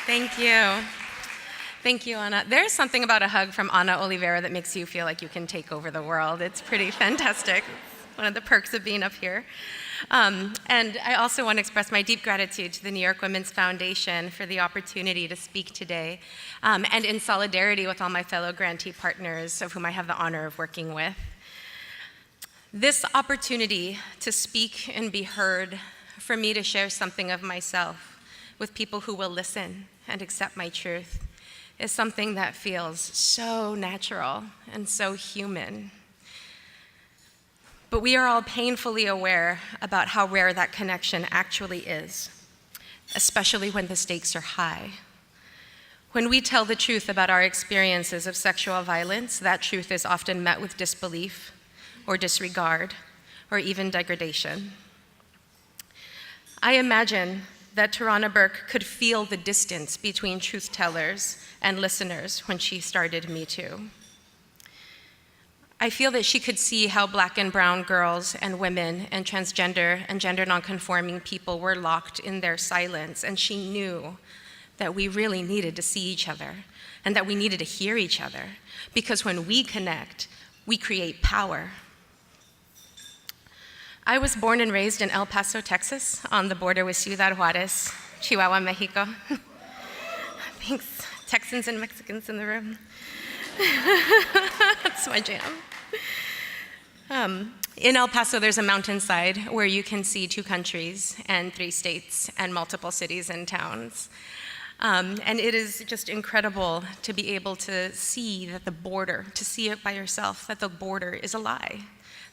Thank you. Thank you, Ana. There's something about a hug from Ana Oliveira that makes you feel like you can take over the world. It's pretty fantastic. It's one of the perks of being up here. And I also want to express my deep gratitude to the New York Women's Foundation for the opportunity to speak today, and in solidarity with all my fellow grantee partners, of whom I have the honor of working with. This opportunity to speak and be heard, for me to share something of myself with people who will listen and accept my truth, is something that feels so natural and so human. But we are all painfully aware about how rare that connection actually is, especially when the stakes are high. When we tell the truth about our experiences of sexual violence, that truth is often met with disbelief or disregard or even degradation. I imagine that Tarana Burke could feel the distance between truth tellers and listeners when she started Me Too. I feel that she could see how Black and brown girls and women and transgender and gender nonconforming people were locked in their silence, and she knew that we really needed to see each other and that we needed to hear each other, because when we connect, we create power. I was born and raised in El Paso, Texas, on the border with Ciudad Juarez, Chihuahua, Mexico. Thanks, Texans and Mexicans in the room. That's my jam. In El Paso, there's a mountainside where you can see 2 countries and 3 states and multiple cities and towns. And it is just incredible to be able to see that the border, to see it by yourself, that the border is a lie,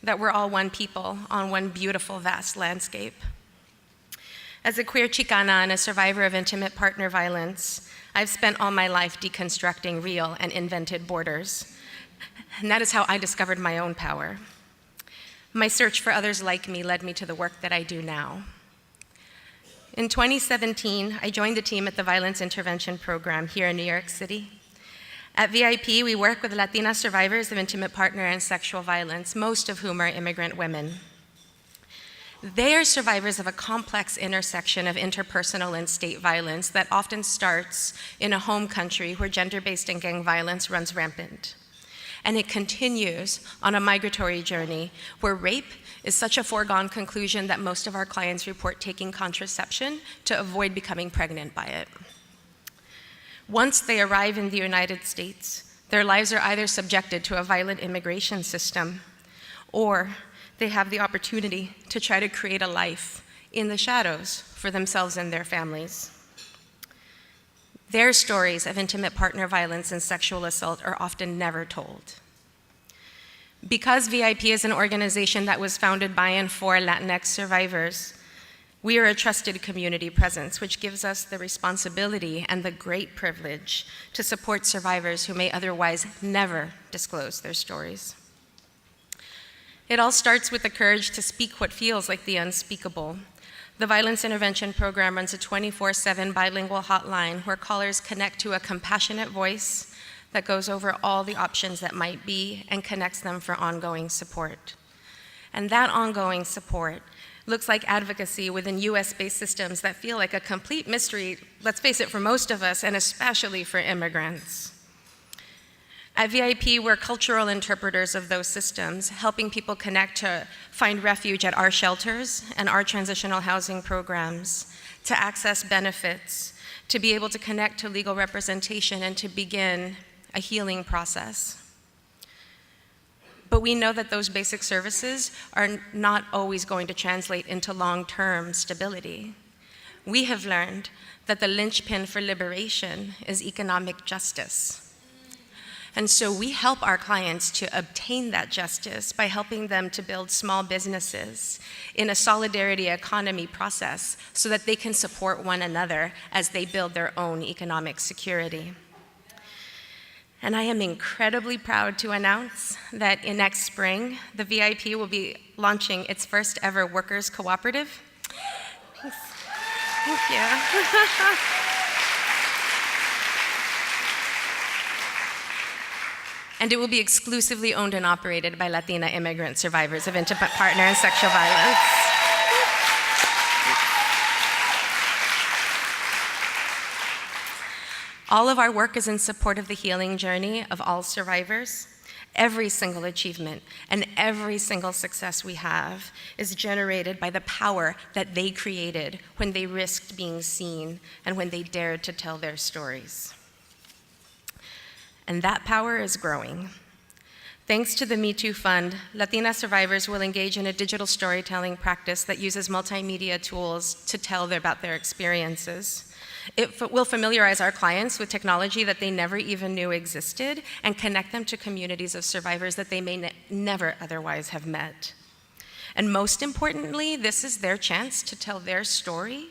that we're all one people on one beautiful, vast landscape. As a queer Chicana and a survivor of intimate partner violence, I've spent all my life deconstructing real and invented borders. And that is how I discovered my own power. My search for others like me led me to the work that I do now. In 2017, I joined the team at the Violence Intervention Program here in New York City. At VIP, we work with Latina survivors of intimate partner and sexual violence, most of whom are immigrant women. They are survivors of a complex intersection of interpersonal and state violence that often starts in a home country where gender-based and gang violence runs rampant. And it continues on a migratory journey where rape is such a foregone conclusion that most of our clients report taking contraception to avoid becoming pregnant by it. Once they arrive in the United States, their lives are either subjected to a violent immigration system, or they have the opportunity to try to create a life in the shadows for themselves and their families. Their stories of intimate partner violence and sexual assault are often never told. Because VIP is an organization that was founded by and for Latinx survivors, we are a trusted community presence, which gives us the responsibility and the great privilege to support survivors who may otherwise never disclose their stories. It all starts with the courage to speak what feels like the unspeakable. The Violence Intervention Program runs a 24/7 bilingual hotline where callers connect to a compassionate voice that goes over all the options that might be and connects them for ongoing support. And that ongoing support looks like advocacy within US-based systems that feel like a complete mystery, let's face it, for most of us, and especially for immigrants. At VIP, we're cultural interpreters of those systems, helping people connect to find refuge at our shelters and our transitional housing programs, to access benefits, to be able to connect to legal representation, and to begin a healing process. But we know that those basic services are not always going to translate into long-term stability. We have learned that the linchpin for liberation is economic justice. And so we help our clients to obtain that justice by helping them to build small businesses in a solidarity economy process so that they can support one another as they build their own economic security. And I am incredibly proud to announce that in next spring, the VIP will be launching its first ever workers' cooperative. Thanks. Thank you. And it will be exclusively owned and operated by Latina immigrant survivors of intimate partner and sexual violence. All of our work is in support of the healing journey of all survivors. Every single achievement and every single success we have is generated by the power that they created when they risked being seen and when they dared to tell their stories. And that power is growing. Thanks to the Me Too Fund, Latina survivors will engage in a digital storytelling practice that uses multimedia tools to tell about their experiences. It will familiarize our clients with technology that they never even knew existed and connect them to communities of survivors that they may never otherwise have met. And most importantly, this is their chance to tell their story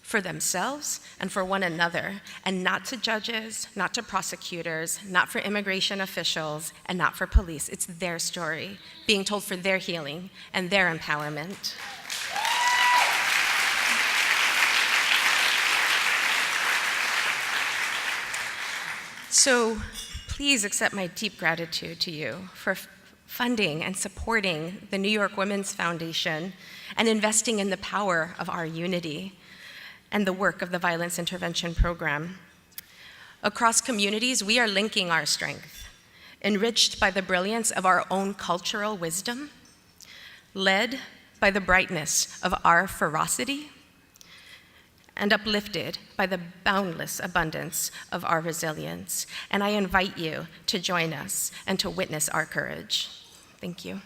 for themselves and for one another, and not to judges, not to prosecutors, not for immigration officials, and not for police. It's their story being told for their healing and their empowerment. So please accept my deep gratitude to you for funding and supporting the New York Women's Foundation and investing in the power of our unity and the work of the Violence Intervention Program. Across communities, we are linking our strength, enriched by the brilliance of our own cultural wisdom, led by the brightness of our ferocity, and uplifted by the boundless abundance of our resilience. And I invite you to join us and to witness our courage. Thank you.